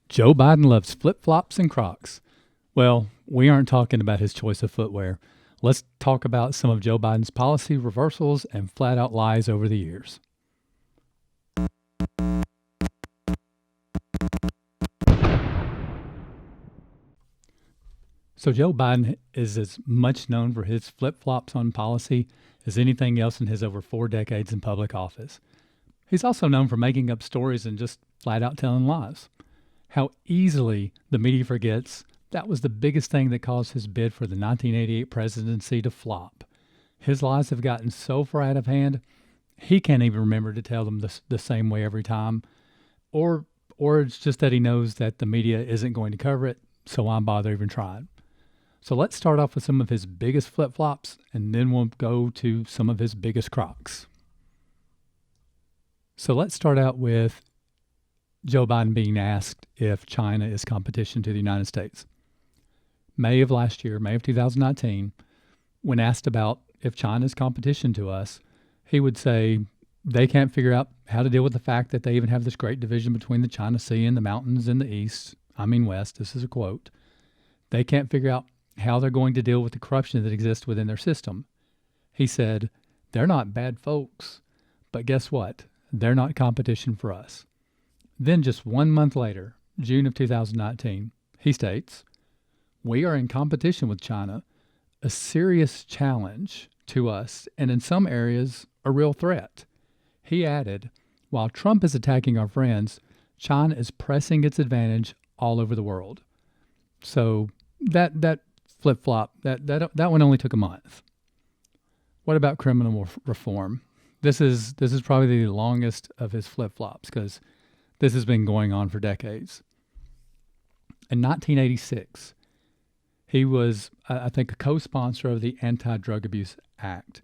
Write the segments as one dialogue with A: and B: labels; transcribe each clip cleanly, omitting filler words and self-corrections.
A: Joe Biden loves flip-flops and Crocs. Well, we aren't talking about his choice of footwear. Let's talk about some of Joe Biden's policy reversals and flat-out lies over the years. So Joe Biden is as much known for his flip-flops on policy as anything else in his over 4 decades in public office. He's also known for making up stories and just flat-out telling lies. How easily the media forgets that was the biggest thing that caused his bid for the 1988 presidency to flop. His lies have gotten so far out of hand, he can't even remember to tell them the same way every time. Or it's just that he knows that the media isn't going to cover it, so why bother even trying? So let's start off with some of his biggest flip-flops, and then we'll go to some of his biggest crocs. So let's start out with Joe Biden being asked if China is competition to the United States. May of last year, May of 2019, when asked about if China is competition to us, he would say they can't figure out how to deal with the fact that they even have this great division between the China Sea and the mountains in the east, west, this is a quote. They can't figure out how they're going to deal with the corruption that exists within their system. He said, they're not bad folks, but guess what? They're not competition for us. Then just 1 month later, June of 2019, he states, we are in competition with China, a serious challenge to us, and in some areas, a real threat. He added, while Trump is attacking our friends, China is pressing its advantage all over the world. So that flip-flop, that one only took a month. What about criminal reform? This is probably the longest of his flip-flops because this has been going on for decades. In 1986, he was, I think, a co-sponsor of the Anti-Drug Abuse Act,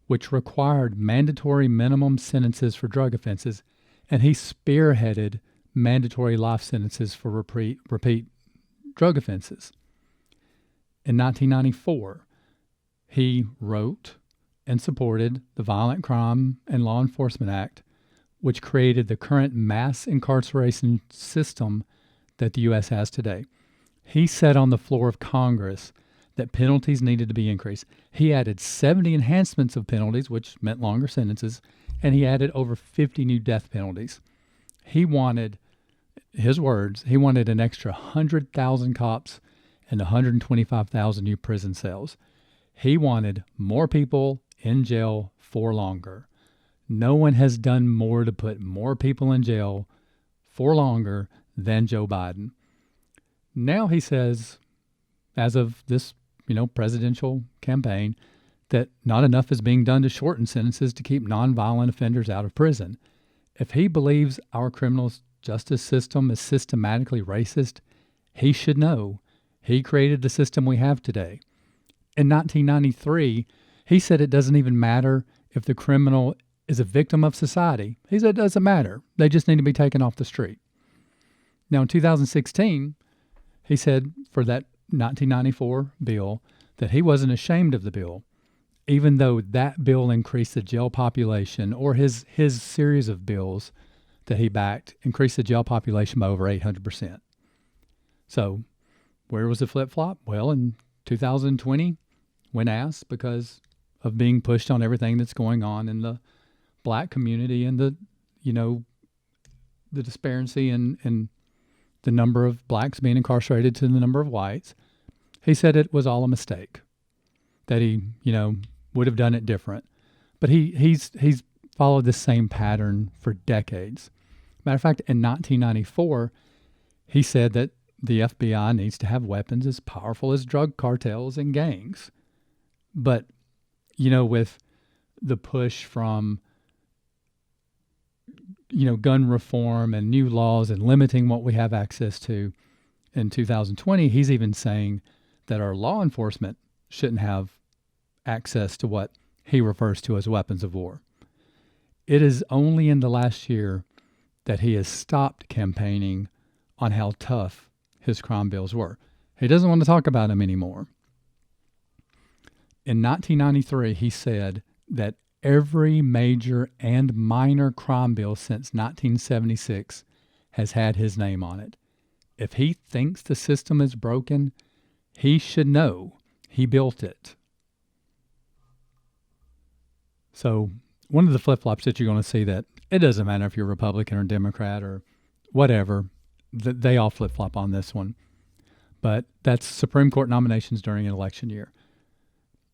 A: which required mandatory minimum sentences for drug offenses, and he spearheaded mandatory life sentences for repeat drug offenses. In 1994, he wrote and supported the Violent Crime and Law Enforcement Act, which created the current mass incarceration system that the U.S. has today. He said on the floor of Congress that penalties needed to be increased. He added 70 enhancements of penalties, which meant longer sentences, and he added over 50 new death penalties. He wanted, his words, he wanted an extra 100,000 cops and 125,000 new prison cells. He wanted more people in jail for longer. No one has done more to put more people in jail for longer than Joe Biden. Now he says, as of this, presidential campaign, that not enough is being done to shorten sentences to keep nonviolent offenders out of prison. If he believes our criminal justice system is systematically racist, he should know. He created the system we have today. In 1993, he said it doesn't even matter if the criminal is a victim of society. He said it doesn't matter. They just need to be taken off the street. Now, in 2016, he said for that 1994 bill that he wasn't ashamed of the bill, even though that bill increased the jail population, or his series of bills that he backed increased the jail population by over 800%. So where was the flip-flop? Well, in 2020, when asked, because of being pushed on everything that's going on in the black community and the disparity in the number of blacks being incarcerated to the number of whites, he said it was all a mistake, that he, would have done it different. But he's followed the same pattern for decades. Matter of fact, in 1994, he said that the FBI needs to have weapons as powerful as drug cartels and gangs. But, with the push from gun reform and new laws and limiting what we have access to in 2020, he's even saying that our law enforcement shouldn't have access to what he refers to as weapons of war. It is only in the last year that he has stopped campaigning on how tough his crime bills were. He doesn't want to talk about them anymore. In 1993, he said that every major and minor crime bill since 1976 has had his name on it. If he thinks the system is broken, he should know he built it. So one of the flip-flops that you're going to see, that it doesn't matter if you're Republican or Democrat or whatever, they all flip-flop on this one. But that's Supreme Court nominations during an election year.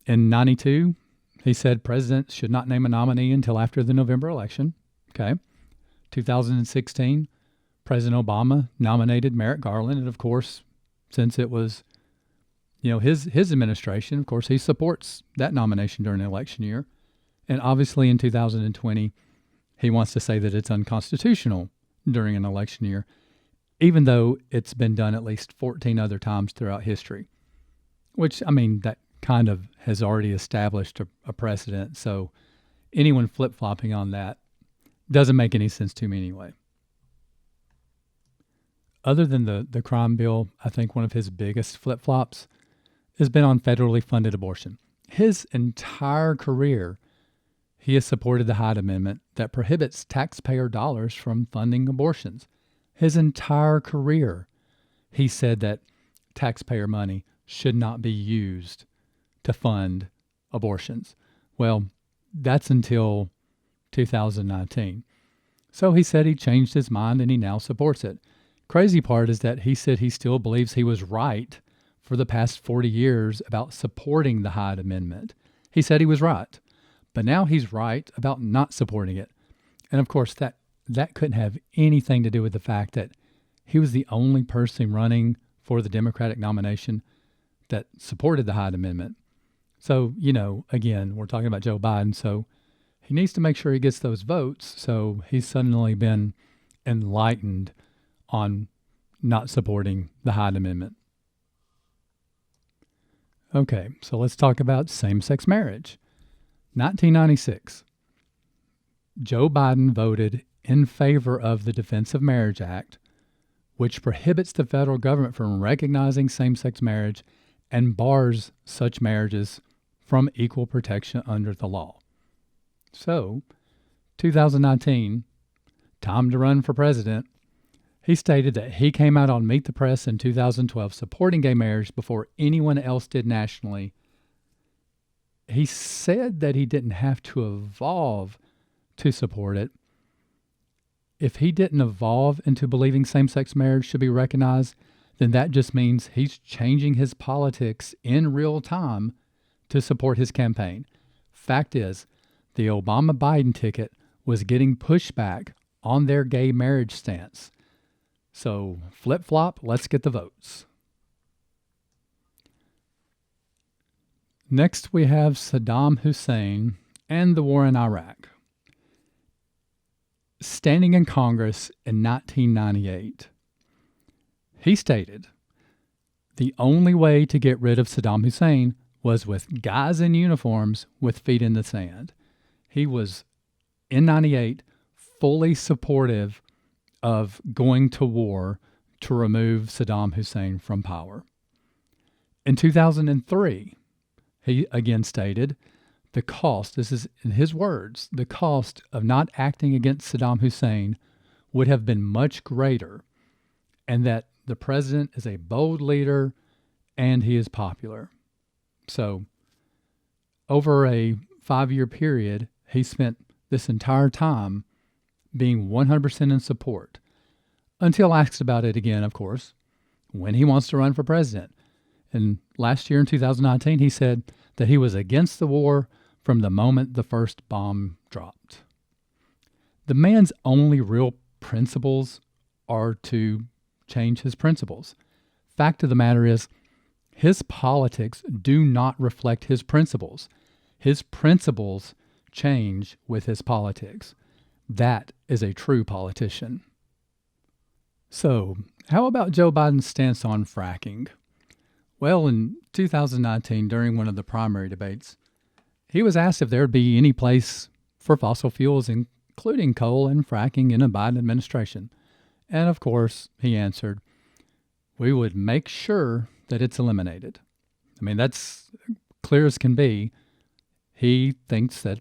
A: In 92, he said presidents should not name a nominee until after the November election. Okay. 2016, President Obama nominated Merrick Garland. And of course, since it was, his administration, of course, he supports that nomination during the election year. And obviously in 2020, he wants to say that it's unconstitutional during an election year, even though it's been done at least 14 other times throughout history, which, that kind of has already established a precedent. So anyone flip-flopping on that doesn't make any sense to me anyway. Other than the crime bill, I think one of his biggest flip-flops has been on federally funded abortion. His entire career, he has supported the Hyde Amendment that prohibits taxpayer dollars from funding abortions. His entire career, he said that taxpayer money should not be used to fund abortions. Well, that's until 2019. So he said he changed his mind and he now supports it. Crazy part is that he said he still believes he was right for the past 40 years about supporting the Hyde Amendment. He said he was right, but now he's right about not supporting it. And of course, that couldn't have anything to do with the fact that he was the only person running for the Democratic nomination that supported the Hyde Amendment. So, again, we're talking about Joe Biden, so he needs to make sure he gets those votes. So he's suddenly been enlightened on not supporting the Hyde Amendment. Okay, so let's talk about same-sex marriage. 1996, Joe Biden voted in favor of the Defense of Marriage Act, which prohibits the federal government from recognizing same-sex marriage and bars such marriages from equal protection under the law. So, 2019, time to run for president, he stated that he came out on Meet the Press in 2012 supporting gay marriage before anyone else did nationally. He said that he didn't have to evolve to support it. If he didn't evolve into believing same-sex marriage should be recognized, then that just means he's changing his politics in real time to support his campaign. Fact is, the Obama-Biden ticket was getting pushback on their gay marriage stance. So, flip-flop, let's get the votes. Next, we have Saddam Hussein and the war in Iraq. Standing in Congress in 1998, he stated, the only way to get rid of Saddam Hussein was with guys in uniforms with feet in the sand. He was, in 98, fully supportive of going to war to remove Saddam Hussein from power. In 2003, he again stated, the cost, this is in his words, the cost of not acting against Saddam Hussein would have been much greater, and that the president is a bold leader and he is popular. So, over a 5-year period, he spent this entire time being 100% in support, until asked about it again, of course, when he wants to run for president. And last year in 2019, he said that he was against the war from the moment the first bomb dropped. The man's only real principles are to change his principles. Fact of the matter is, his politics do not reflect his principles. His principles change with his politics. That is a true politician. So, how about Joe Biden's stance on fracking? Well, in 2019, during one of the primary debates, he was asked if there would be any place for fossil fuels, including coal and fracking, in a Biden administration. And of course, he answered, we would make sure that it's eliminated. I mean, that's clear as can be. He thinks that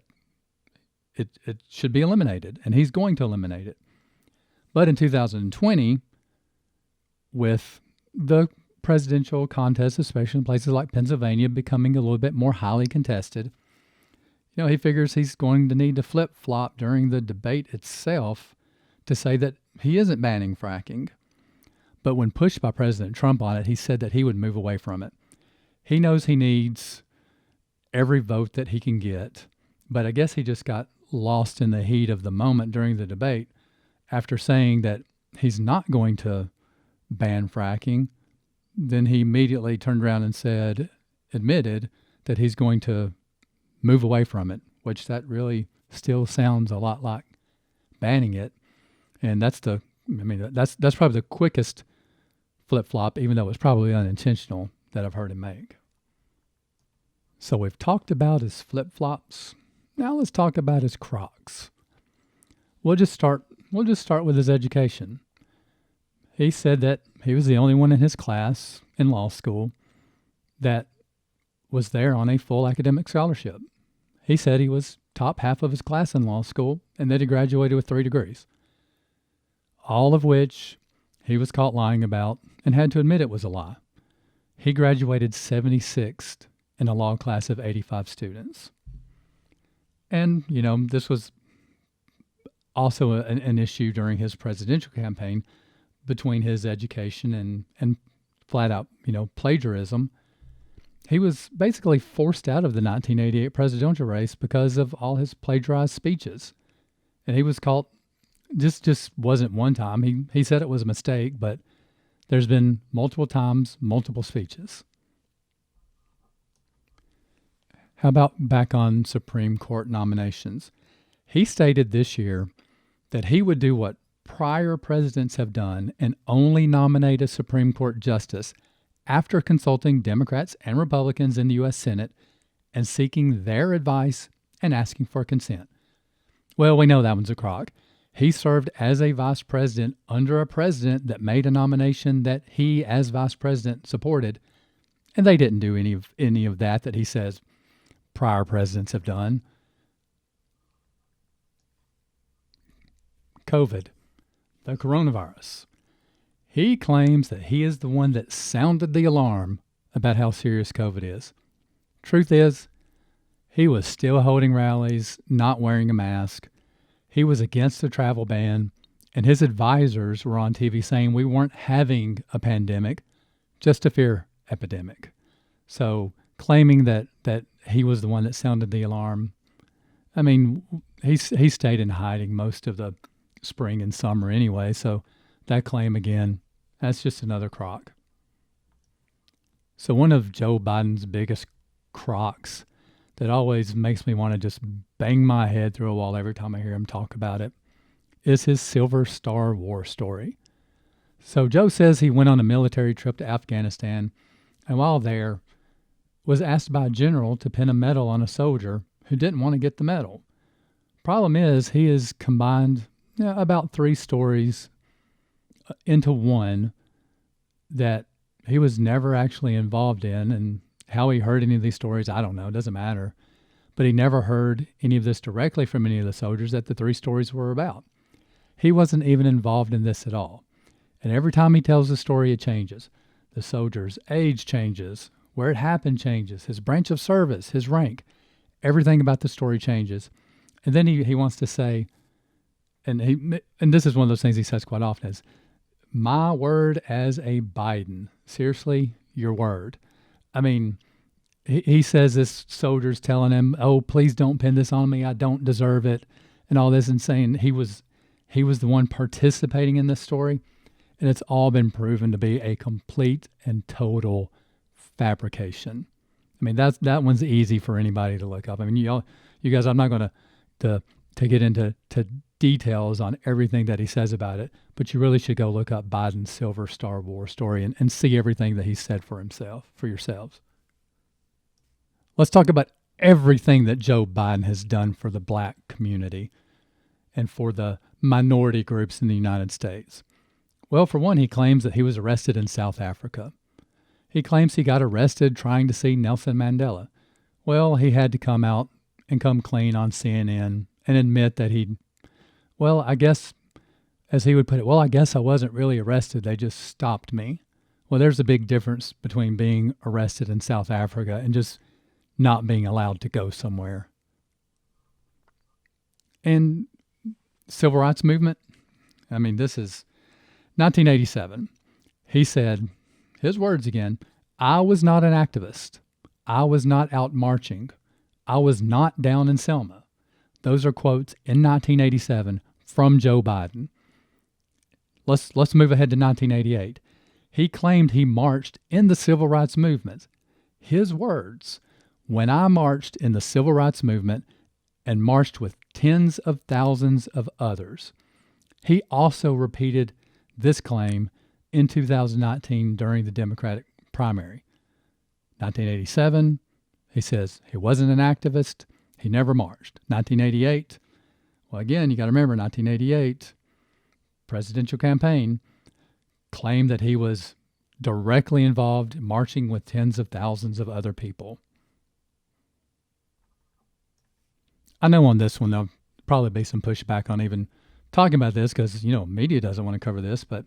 A: it should be eliminated, and he's going to eliminate it. But in 2020, with the presidential contest, especially in places like Pennsylvania, becoming a little bit more highly contested, he figures he's going to need to flip-flop during the debate itself to say that he isn't banning fracking. But when pushed by President Trump on it, he said that he would move away from it. He knows he needs every vote that he can get, but I guess he just got lost in the heat of the moment during the debate after saying that he's not going to ban fracking. Then he immediately turned around and admitted that he's going to move away from it, which that really still sounds a lot like banning it. And that's probably the quickest flip-flop, even though it's probably unintentional, that I've heard him make. So we've talked about his flip-flops. Now let's talk about his Crocs. We'll just start with his education. He said that he was the only one in his class in law school that was there on a full academic scholarship. He said he was top half of his class in law school and that he graduated with 3 degrees, all of which he was caught lying about and had to admit it was a lie. He graduated 76th in a law class of 85 students. And, this was also an issue during his presidential campaign between his education and flat out, plagiarism. He was basically forced out of the 1988 presidential race because of all his plagiarized speeches. And he was caught, just wasn't one time. He said it was a mistake, but there's been multiple times, multiple speeches. How about back on Supreme Court nominations? He stated this year that he would do what prior presidents have done and only nominate a Supreme Court justice after consulting Democrats and Republicans in the U.S. Senate and seeking their advice and asking for consent. Well, we know that one's a crock. He served as a vice president under a president that made a nomination that he, as vice president, supported, and they didn't do any of that he says prior presidents have done. COVID, the coronavirus. He claims that he is the one that sounded the alarm about how serious COVID is. Truth is, he was still holding rallies, not wearing a mask. He was against the travel ban, and his advisors were on TV saying we weren't having a pandemic, just a fear epidemic. So claiming that he was the one that sounded the alarm, he stayed in hiding most of the spring and summer anyway, so that claim again, that's just another crock. So one of Joe Biden's biggest crocs that always makes me want to just bang my head through a wall every time I hear him talk about it is his Silver Star War story. So Joe says he went on a military trip to Afghanistan and while there was asked by a general to pin a medal on a soldier who didn't want to get the medal. Problem is he has combined about 3 stories into one that he was never actually involved in, and how he heard any of these stories, I don't know, it doesn't matter. But he never heard any of this directly from any of the soldiers that the 3 stories were about. He wasn't even involved in this at all. And every time he tells the story, it changes. The soldier's age changes, where it happened changes, his branch of service, his rank, everything about the story changes. And then he wants to say, and this is one of those things he says quite often is, my word as a Biden. Seriously, your word. He says this soldier's telling him, oh, please don't pin this on me. I don't deserve it. And all this, and saying he was the one participating in this story. And it's all been proven to be a complete and total fabrication. That one's easy for anybody to look up. You guys, I'm not going to get into details on everything that he says about it, but you really should go look up Biden's Silver Star War story and see everything that he said for yourselves. Let's talk about everything that Joe Biden has done for the black community and for the minority groups in the United States. Well, for one, he claims that he was arrested in South Africa. He claims he got arrested trying to see Nelson Mandela. Well, he had to come out and come clean on CNN and admit that I guess as he would put it, well, I guess I wasn't really arrested. They just stopped me. Well, there's a big difference between being arrested in South Africa and just not being allowed to go somewhere. And civil rights movement, I mean, this is 1987. He said, his words again, I was not an activist. I was not out marching. I was not down in Selma. Those are quotes in 1987 from Joe Biden. Let's move ahead to 1988. He claimed he marched in the civil rights movement. His words, when I marched in the civil rights movement and marched with tens of thousands of others. He also repeated this claim in 2019 during the Democratic primary. 1987, he says he wasn't an activist. He never marched. 1988, well, again, you got to remember 1988, presidential campaign, claimed that he was directly involved marching with tens of thousands of other people. I know on this one, there'll probably be some pushback on even talking about this because, media doesn't want to cover this, but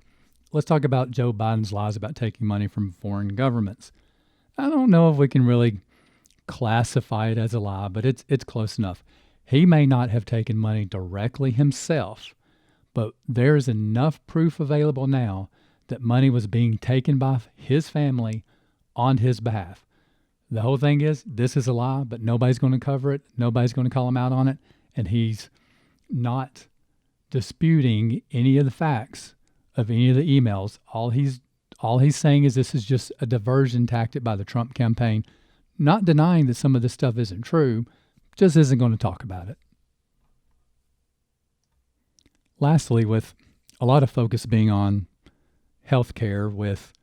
A: let's talk about Joe Biden's lies about taking money from foreign governments. I don't know if we can really classify it as a lie, but it's close enough. He may not have taken money directly himself, but there's enough proof available now that money was being taken by his family on his behalf. The whole thing is, this is a lie, but nobody's going to cover it. Nobody's going to call him out on it. And he's not disputing any of the facts of any of the emails. All he's saying is this is just a diversion tactic by the Trump campaign, not denying that some of this stuff isn't true, just isn't going to talk about it. Lastly, with a lot of focus being on healthcare with,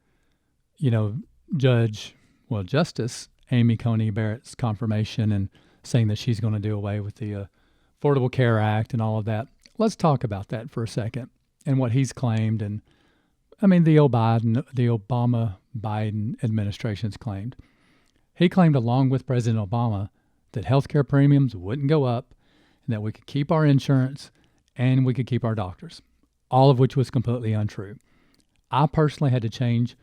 A: Justice Amy Coney Barrett's confirmation and saying that she's going to do away with the Affordable Care Act and all of that. Let's talk about that for a second and what he's claimed. And the Obama-Biden administration's claimed. He claimed along with President Obama that healthcare premiums wouldn't go up and that we could keep our insurance and we could keep our doctors, all of which was completely untrue. I personally had to change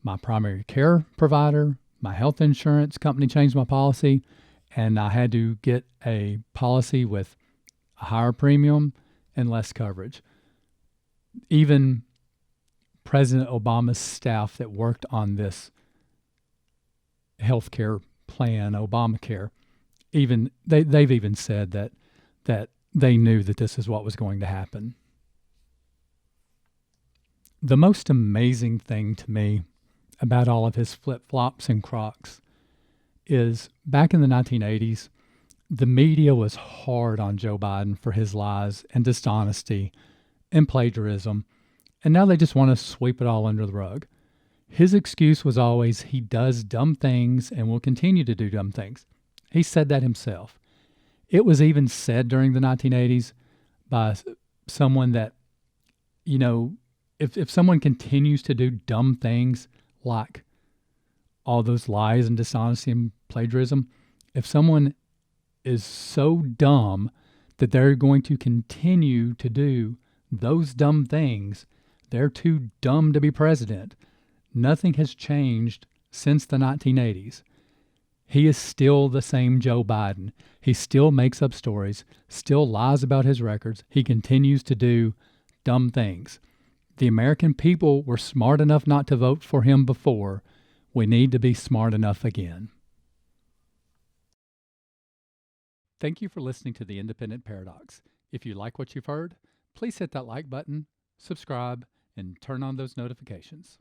A: my primary care provider. My health insurance company changed my policy, and I had to get a policy with a higher premium and less coverage. Even President Obama's staff that worked on this healthcare plan, Obamacare, they've even said that they knew that this is what was going to happen. The most amazing thing to me about all of his flip-flops and Crocs is back in the 1980s, the media was hard on Joe Biden for his lies and dishonesty and plagiarism, and now they just want to sweep it all under the rug. His excuse was always he does dumb things and will continue to do dumb things. He said that himself. It was even said during the 1980s by someone that, if someone continues to do dumb things like all those lies and dishonesty and plagiarism, if someone is so dumb that they're going to continue to do those dumb things, they're too dumb to be president. Nothing has changed since the 1980s. He is still the same Joe Biden. He still makes up stories, still lies about his records. He continues to do dumb things. The American people were smart enough not to vote for him before. We need to be smart enough again. Thank you for listening to The Independent Paradox. If you like what you've heard, please hit that like button, subscribe, and turn on those notifications.